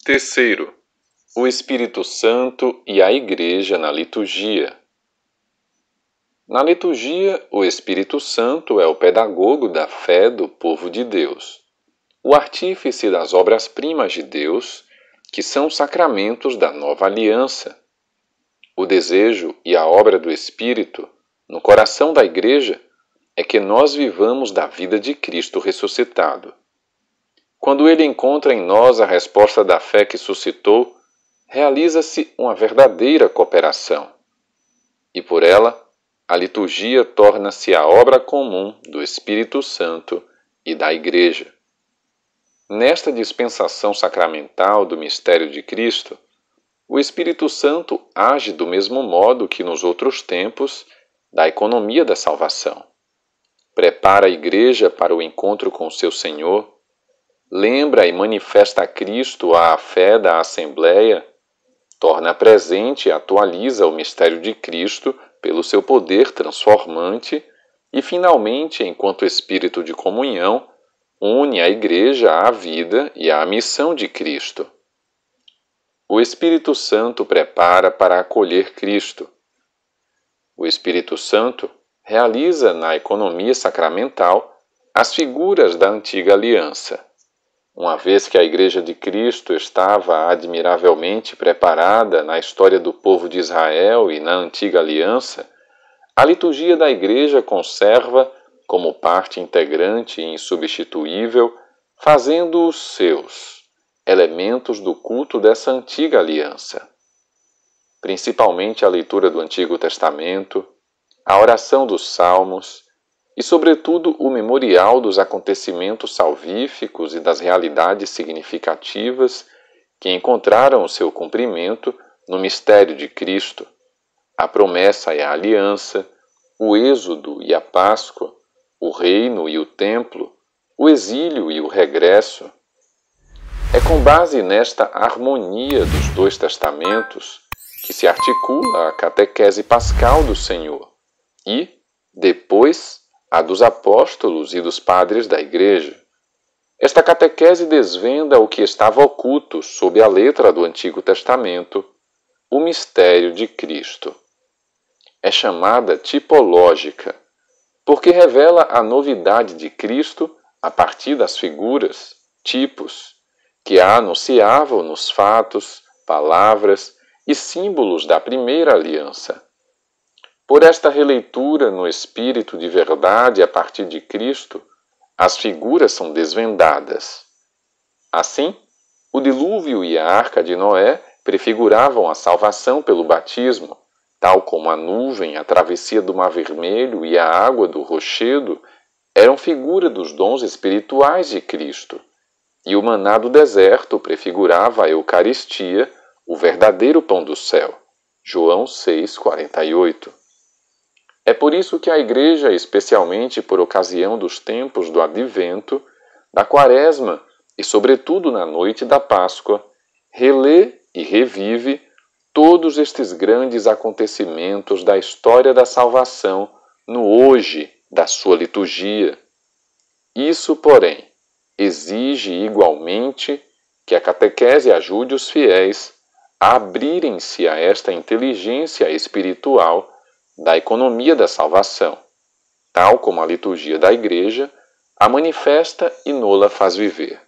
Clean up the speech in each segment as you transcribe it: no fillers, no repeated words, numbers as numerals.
Terceiro, o Espírito Santo e a Igreja na liturgia. Na liturgia, o Espírito Santo é o pedagogo da fé do povo de Deus, o artífice das obras-primas de Deus, que são os sacramentos da nova aliança. O desejo e a obra do Espírito, no coração da Igreja, é que nós vivamos da vida de Cristo ressuscitado. Quando ele encontra em nós a resposta da fé que suscitou, realiza-se uma verdadeira cooperação. E por ela, a liturgia torna-se a obra comum do Espírito Santo e da Igreja. Nesta dispensação sacramental do mistério de Cristo, o Espírito Santo age do mesmo modo que nos outros tempos da economia da salvação. Prepara a Igreja para o encontro com seu Senhor, lembra e manifesta a Cristo a fé da Assembleia, torna presente e atualiza o mistério de Cristo pelo seu poder transformante e, finalmente, enquanto Espírito de comunhão, une a Igreja à vida e à missão de Cristo. O Espírito Santo prepara para acolher Cristo. O Espírito Santo realiza na economia sacramental as figuras da antiga aliança. Uma vez que a Igreja de Cristo estava admiravelmente preparada na história do povo de Israel e na antiga aliança, a liturgia da Igreja conserva, como parte integrante e insubstituível, fazendo os seus elementos do culto dessa antiga aliança. Principalmente a leitura do Antigo Testamento, a oração dos Salmos, e, sobretudo, o memorial dos acontecimentos salvíficos e das realidades significativas que encontraram o seu cumprimento no mistério de Cristo, a promessa e a aliança, o êxodo e a Páscoa, o reino e o templo, o exílio e o regresso. É com base nesta harmonia dos dois testamentos que se articula a catequese pascal do Senhor e, depois, a dos apóstolos e dos padres da Igreja. Esta catequese desvenda o que estava oculto sob a letra do Antigo Testamento, o mistério de Cristo. É chamada tipológica, porque revela a novidade de Cristo a partir das figuras, tipos, que a anunciavam nos fatos, palavras e símbolos da primeira aliança. Por esta releitura no espírito de verdade a partir de Cristo, as figuras são desvendadas. Assim, o dilúvio e a arca de Noé prefiguravam a salvação pelo batismo, tal como a nuvem, a travessia do Mar Vermelho e a água do rochedo eram figura dos dons espirituais de Cristo, e o maná do deserto prefigurava a Eucaristia, o verdadeiro pão do céu. João 6,48. É por isso que a Igreja, especialmente por ocasião dos tempos do Advento, da Quaresma e, sobretudo, na noite da Páscoa, relê e revive todos estes grandes acontecimentos da história da salvação no hoje da sua liturgia. Isso, porém, exige igualmente que a catequese ajude os fiéis a abrirem-se a esta inteligência espiritual da economia da salvação, tal como a liturgia da Igreja a manifesta e nola faz viver.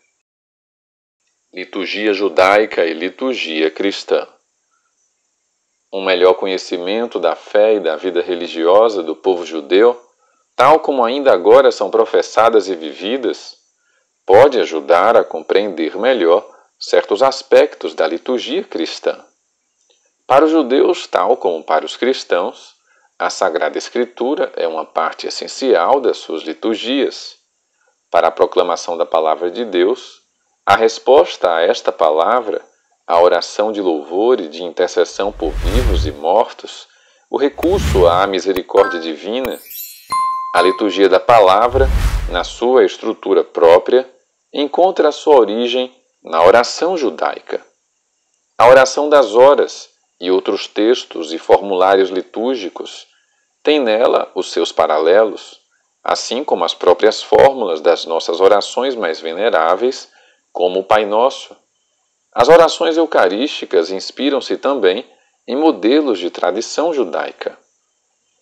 Liturgia judaica e liturgia cristã. Um melhor conhecimento da fé e da vida religiosa do povo judeu, tal como ainda agora são professadas e vividas, pode ajudar a compreender melhor certos aspectos da liturgia cristã. Para os judeus, tal como para os cristãos, a Sagrada Escritura é uma parte essencial das suas liturgias. Para a proclamação da Palavra de Deus, a resposta a esta palavra, a oração de louvor e de intercessão por vivos e mortos, o recurso à misericórdia divina, a liturgia da Palavra, na sua estrutura própria, encontra a sua origem na oração judaica. A oração das horas e outros textos e formulários litúrgicos têm nela os seus paralelos, assim como as próprias fórmulas das nossas orações mais veneráveis, como o Pai Nosso. As orações eucarísticas inspiram-se também em modelos de tradição judaica.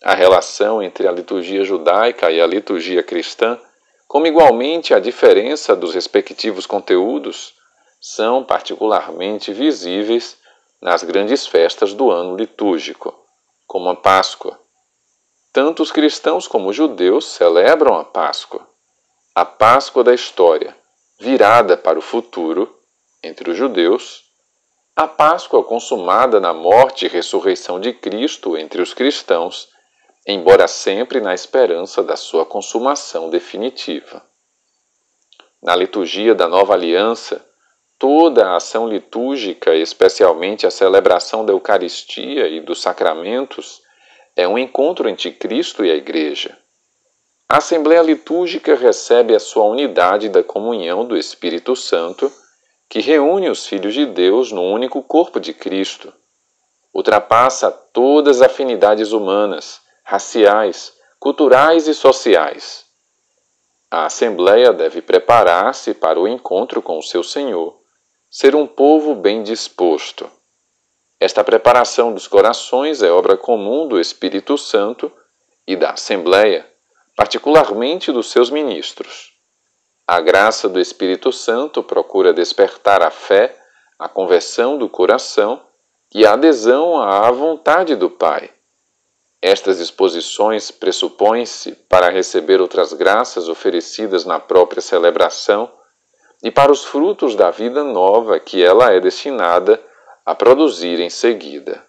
A relação entre a liturgia judaica e a liturgia cristã, como igualmente a diferença dos respectivos conteúdos, são particularmente visíveis nas grandes festas do ano litúrgico, como a Páscoa. Tanto os cristãos como os judeus celebram a Páscoa da história, virada para o futuro, entre os judeus, a Páscoa consumada na morte e ressurreição de Cristo entre os cristãos, embora sempre na esperança da sua consumação definitiva. Na liturgia da Nova Aliança, toda a ação litúrgica, especialmente a celebração da Eucaristia e dos sacramentos, é um encontro entre Cristo e a Igreja. A Assembleia Litúrgica recebe a sua unidade da comunhão do Espírito Santo, que reúne os filhos de Deus no único corpo de Cristo. Ultrapassa todas as afinidades humanas, raciais, culturais e sociais. A Assembleia deve preparar-se para o encontro com o seu Senhor, ser um povo bem disposto. Esta preparação dos corações é obra comum do Espírito Santo e da Assembleia, particularmente dos seus ministros. A graça do Espírito Santo procura despertar a fé, a conversão do coração e a adesão à vontade do Pai. Estas disposições pressupõem-se para receber outras graças oferecidas na própria celebração e para os frutos da vida nova que ela é destinada a produzir em seguida.